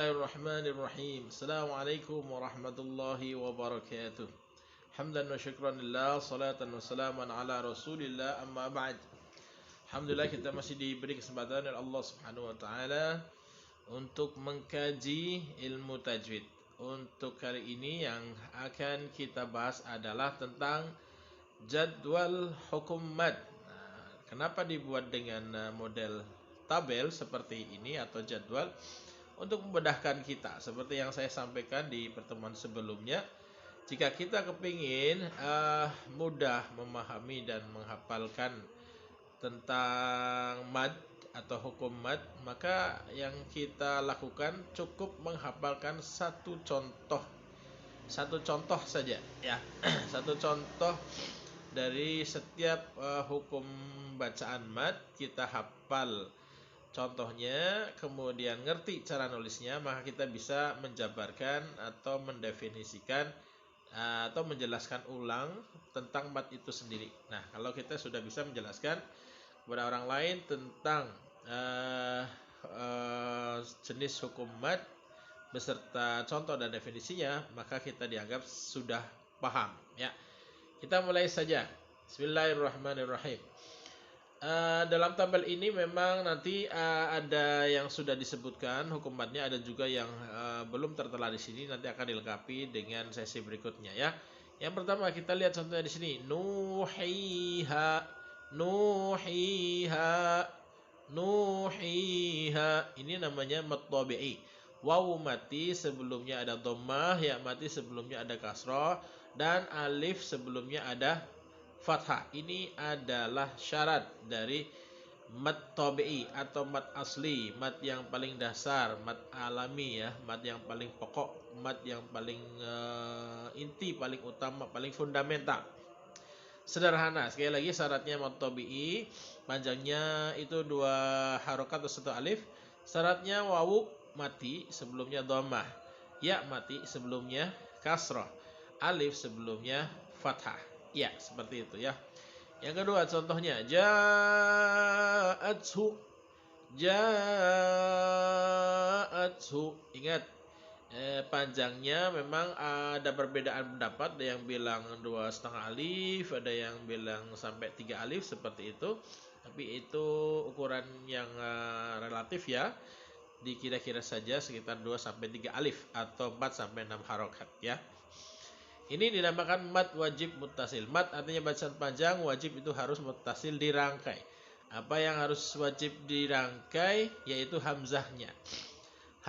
Bismillahirrahmanirrahim. Assalamualaikum warahmatullahi wabarakatuh. Hamdan wa syukran lillah, salatan wa salaman ala rasulillah, amma ba'd. Alhamdulillah kita masih diberi kesempatan oleh Allah subhanahu wa ta'ala untuk mengkaji ilmu tajwid. Untuk kali ini yang akan kita bahas adalah tentang jadwal hukum mad. Kenapa dibuat dengan model tabel seperti ini atau jadwal? Untuk memudahkan kita, seperti yang saya sampaikan di pertemuan sebelumnya, jika kita kepingin mudah memahami dan menghafalkan tentang mad atau hukum mad, maka yang kita lakukan cukup menghafalkan satu contoh saja, ya. Satu contoh dari setiap hukum bacaan mad kita hafal contohnya, kemudian ngerti cara nulisnya, maka kita bisa menjabarkan atau mendefinisikan atau menjelaskan ulang tentang mad itu sendiri. Nah, kalau kita sudah bisa menjelaskan kepada orang lain tentang jenis hukum mad beserta contoh dan definisinya, maka kita dianggap sudah paham, ya. Kita mulai saja. Bismillahirrahmanirrahim. Dalam tabel ini memang nanti ada yang sudah disebutkan hukumatnya, ada juga yang belum tertera di sini, nanti akan dilengkapi dengan sesi berikutnya, ya. Yang pertama kita lihat contohnya di sini, nuhiha, nuhiha, nuhiha. Ini namanya mad tabi'i. Waw mati sebelumnya ada dhammah, ya mati sebelumnya ada kasrah, dan alif sebelumnya ada fathah. Ini adalah syarat dari mad tabi'i atau mad asli, mad yang paling dasar, mad alami, ya, mad yang paling pokok, mad yang paling inti, paling utama, paling fundamental. Sederhana, sekali lagi syaratnya mad tabi'i, panjangnya itu 2 harokat atau 1 alif. Syaratnya wawu mati sebelumnya dhammah, ya mati sebelumnya kasrah, alif sebelumnya fathah. Ya, seperti itu, ya. Yang kedua contohnya, ja'athu, ja'athu. Ingat, panjangnya memang ada perbedaan pendapat, ada yang bilang 2,5 alif, ada yang bilang sampai 3 alif, seperti itu. Tapi itu ukuran yang relatif, ya. Dikira-kira saja sekitar 2-3 alif atau 4-6 harokat, ya. Ini dinamakan mad wajib muttasil. Mad artinya bacaan panjang, wajib itu harus muttasil, dirangkai. Apa yang harus wajib dirangkai? Yaitu hamzahnya.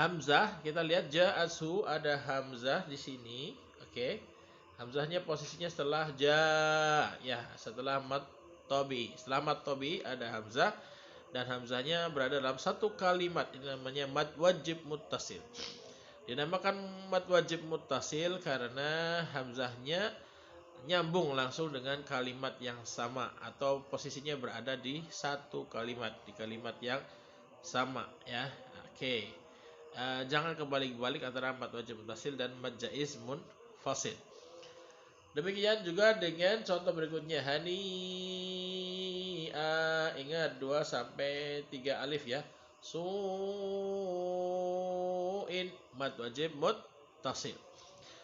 Hamzah, kita lihat ja'athu, ada hamzah di sini. Oke. Hamzahnya posisinya setelah ja, ya, setelah mad tabi. Setelah mad tabi ada hamzah, dan hamzahnya berada dalam satu kalimat. Ini namanya mad wajib muttasil. Dinamakan mad wajib muttasil karena hamzahnya nyambung langsung dengan kalimat yang sama atau posisinya berada di satu kalimat, di kalimat yang sama, ya. Oke. Jangan kebalik-balik antara mad wajib muttasil dan mad jaiz munfasil. Demikian juga dengan contoh berikutnya, hani, ingat 2-3 alif, ya. Su'in, mad wajib muttasil.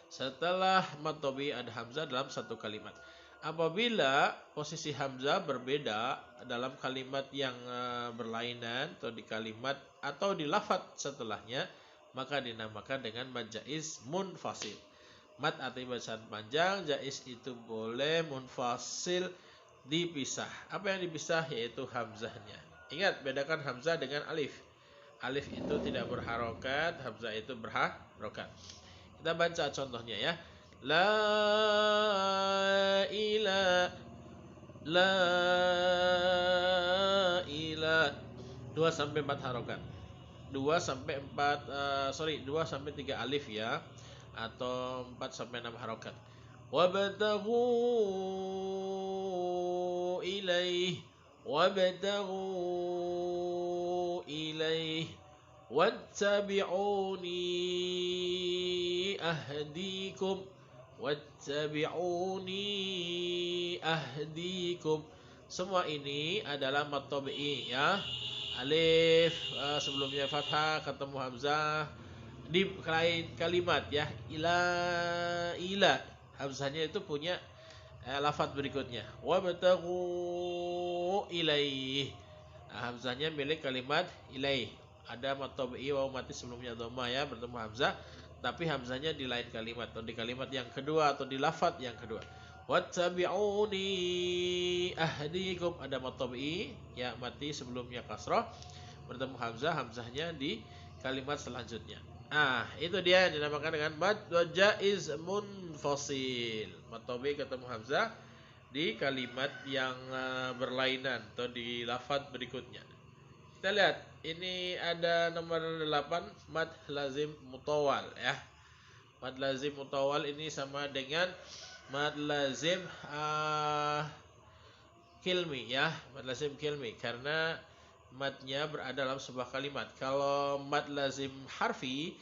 Setelah mad tabi ada hamzah dalam satu kalimat. Apabila posisi hamzah berbeda dalam kalimat yang berlainan atau di kalimat atau di lafaz setelahnya, maka dinamakan dengan mad jaiz munfasil. Mad artinya bacaan panjang, jaiz itu boleh, munfasil dipisah. Apa yang dipisah? Yaitu hamzahnya. Ingat, bedakan hamzah dengan alif. Alif itu tidak berharokat, hamzah itu berharokat. Kita baca contohnya, ya. La ila, la ila. 2-4 harokat. 2-3 alif, ya. Atau 4-6 harokat. Wabtaghu ilaih, wabtaghu ilaih, wattabi'uni ahdikum, wattabi'uni ahdikum. Semua ini adalah mad tabi'i, ya. Alif sebelumnya fathah ketemu hamzah, di lain kalimat ya. Ila hamzahnya itu punya lafaz berikutnya. Wabtaghu ilaih. Nah, hamzahnya milik kalimat ilaih. Ada mat tabi'i waw mati sebelumnya dhamma ya, bertemu hamzah, tapi hamzahnya di lain kalimat atau di kalimat yang kedua atau di lafaz yang kedua. Wattabi'uni ahdikum, ada mat tabi'i ya mati sebelumnya kasrah, bertemu hamzah, hamzahnya di kalimat selanjutnya. Ah, itu dia yang dinamakan dengan mad jaiz munfasil. Mat tabi'i ketemu hamzah di kalimat yang berlainan atau di lafaz berikutnya. Kita lihat, ini ada nomor 8, mad lazim mutawal ya. Mad lazim mutawal ini sama dengan mad lazim kilmi ya, mad lazim kilmi karena madnya berada dalam sebuah kalimat. Kalau mad lazim harfi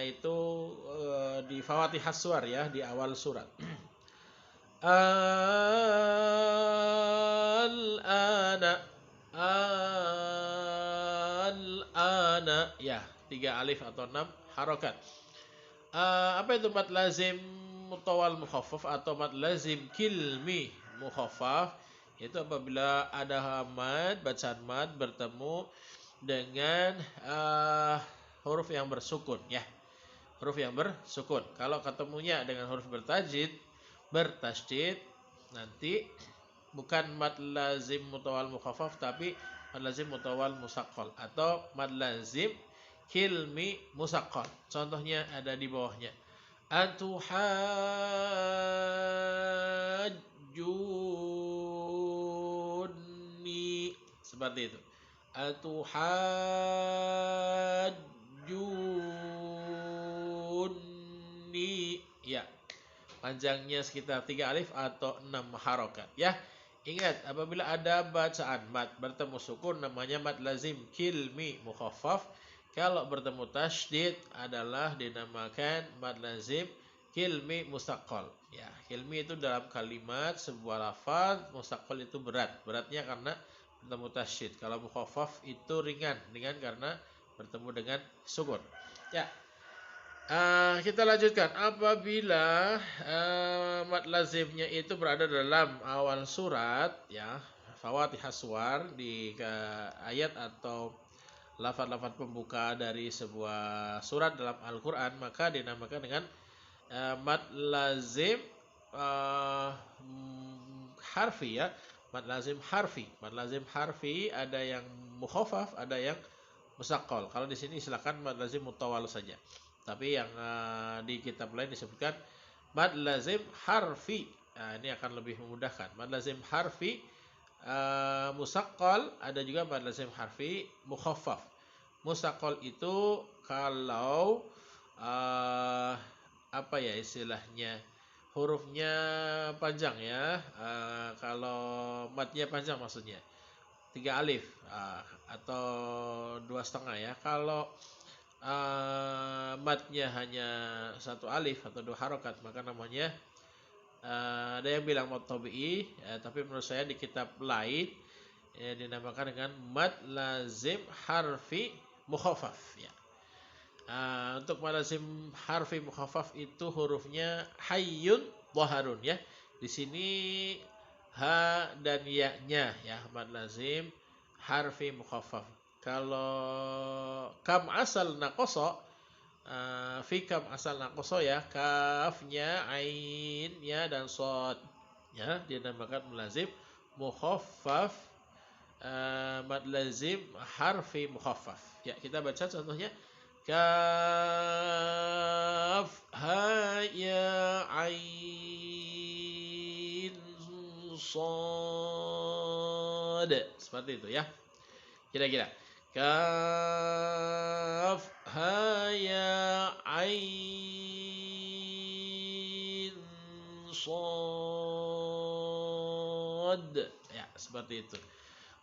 itu di Fawatihas Suwar ya, di awal surat. Al-ana ya, 3 alif atau 6 harokat. Apa itu mad lazim mutawal mukhaffaf atau mad lazim kilmi mukhaffaf? Itu apabila ada mad, bacaan mad bertemu dengan huruf yang bersukun ya. Huruf yang bersukun. Kalau ketemunya dengan huruf bertasydid, nanti bukan mad lazim mutawal mukhaffaf tapi mad lazim mutawal musaqqal atau mad lazim kilmi musaqqal. Contohnya ada di bawahnya. Atuhajjuni, seperti itu. Atuhajjuni ya. Panjangnya sekitar 3 alif atau 6 harokat ya. Ingat, apabila ada bacaan mad bertemu sukun namanya mad lazim kilmi mukhaffaf. Kalau bertemu tasydid adalah dinamakan mad lazim kilmi musaqqal. Ya, kilmi itu dalam kalimat sebuah lafaz, musaqqal itu berat. Beratnya karena bertemu tasydid. Kalau mukhaffaf itu ringan karena bertemu dengan sukun. Ya. Kita lanjutkan. Apabila mad lazimnya itu berada dalam awal surat ya, Fawatihas Suwar di ayat atau lafaz-lafaz pembuka dari sebuah surat dalam Al-Qur'an, maka dinamakan dengan mad lazim harfi ya. Mad lazim harfi. Mad lazim harfi ada yang mukhaffaf, ada yang musaqqal. Kalau di sini silakan mad lazim mutawal saja. Tapi yang di kitab lain disebutkan mad lazim harfi. Nah, ini akan lebih memudahkan. Mad lazim harfi musaqqal, ada juga mad lazim harfi mukhaffaf. Musaqqal itu kalau apa ya istilahnya, hurufnya panjang ya. Kalau madnya panjang maksudnya 3 alif atau 2,5 ya. Kalau madnya hanya 1 alif atau 2 harokat, maka namanya ada yang bilang mad tabi'i tapi menurut saya di kitab lain dinamakan dengan mad lazim harfi mukhaffaf ya. Untuk mad lazim harfi mukhaffaf itu hurufnya hayyun dhaharun ya. Di sini ha dan ya-nya ya, mad lazim harfi mukhaffaf. Kalau kam asal naqasa fi kam asal naqasa ya, kafnya, ain ya dan shad ya, dinamakan lazim mukhaffaf, mad lazim harfi mukhaffaf. Ya, kita baca contohnya. Kaf ha ya ain shad, seperti itu ya. Kira-kira kaf ha ya ain shad ya, seperti itu.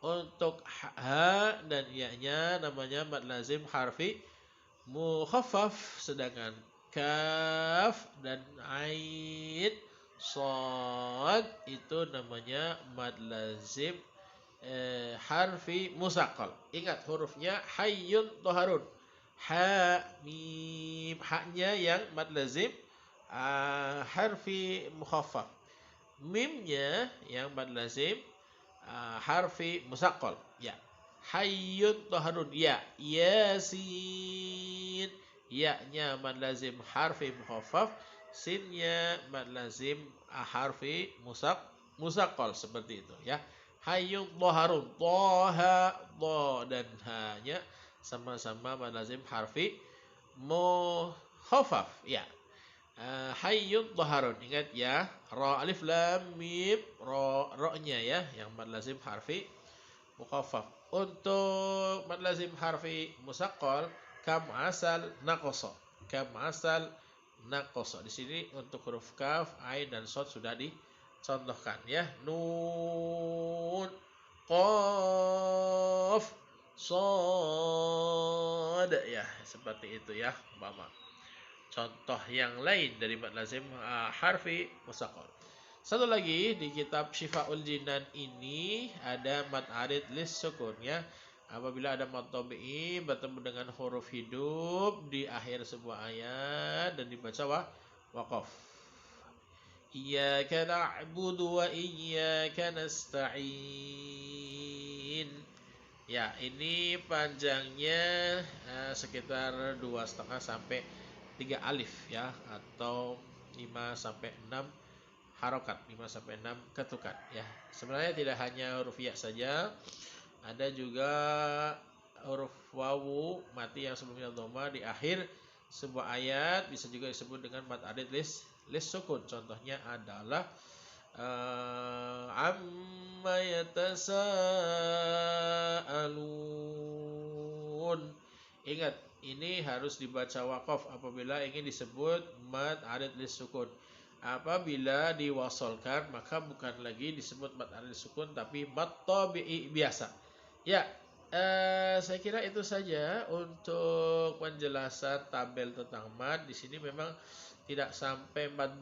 Untuk ha dan ya-nya namanya mad lazim harfi mukhaffaf, sedangkan kaf dan ain shad itu namanya mad lazim harfi musaqqal. Ingat hurufnya hayyun dhaharun. Ha mim, haknya yang mad lazim harfi mukhaffaf. Mimnya yang mad lazim harfi musaqqal. Ya. Hayyun taharun ya. Yasin. Ya-nya mad lazim harfi mukhaffaf, sinnya mad lazim harfi musaqqal seperti itu ya. Hayyun taharun, taha, dha dan ha-nya sama-sama mad lazim harfi mukhaffaf ya. Hayyun dhaharun. Ingat ya, ra alif lam mim, ra-nya ya yang mad lazim harfi mukhaffaf. Untuk mad lazim harfi musaqqal kam asal naqasa. Kam asal naqasa. Di sini untuk huruf kaf, ain dan shad sudah dicontohkan ya. Nun, qaf, shad ya, seperti itu ya, Mama. Contoh yang lain dari mad lazim harfi musaqqal. Satu lagi di kitab Syifaul Jinan ini ada mad arid lis sukun ya. Apabila ada mad tabi'i bertemu dengan huruf hidup di akhir sebuah ayat dan dibaca waqaf. Iyyaka na'budu wa iyyaka nasta'in. Ya, ini panjangnya sekitar 2,5 sampai 3 alif ya, atau 5 sampai 6 harokat, 5 sampai 6 ketukan ya. Sebenarnya tidak hanya huruf ya saja, ada juga huruf wawu mati yang sebelumnya dhamma di akhir sebuah ayat bisa juga disebut dengan mad arid lis sukun. Contohnya adalah amma yatasaalun. Ingat, ini harus dibaca waqaf apabila ingin disebut mad arid lis sukun. Apabila diwasolkan maka bukan lagi disebut mad arid lis sukun tapi mad tabi'i biasa. Ya, saya kira itu saja untuk penjelasan tabel tentang mad. Di sini memang tidak sampai 14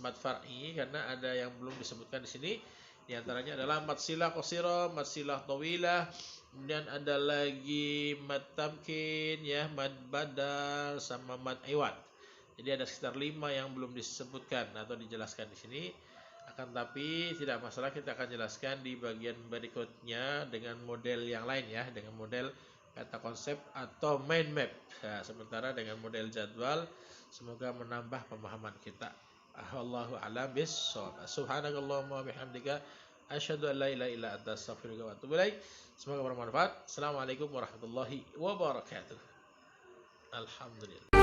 mad far'i karena ada yang belum disebutkan di sini. Di antaranya adalah mad silah qasira, mad silah tawilah, kemudian ada lagi mad tamkin ya, mad badal sama mad iwad. Jadi ada sekitar 5 yang belum disebutkan atau dijelaskan di sini. Akan tapi tidak masalah, kita akan jelaskan di bagian berikutnya dengan model yang lain ya, dengan model kata konsep atau mind map. Nah, sementara dengan model jadwal semoga menambah pemahaman kita. Allahu a'lam bissawab. Subhanakallahumma bihamdika asyhadu an la ilaha illa anta astaghfiruka wa atubu ilaik. Semoga bermanfaat. Assalamualaikum warahmatullahi wabarakatuh. Alhamdulillah.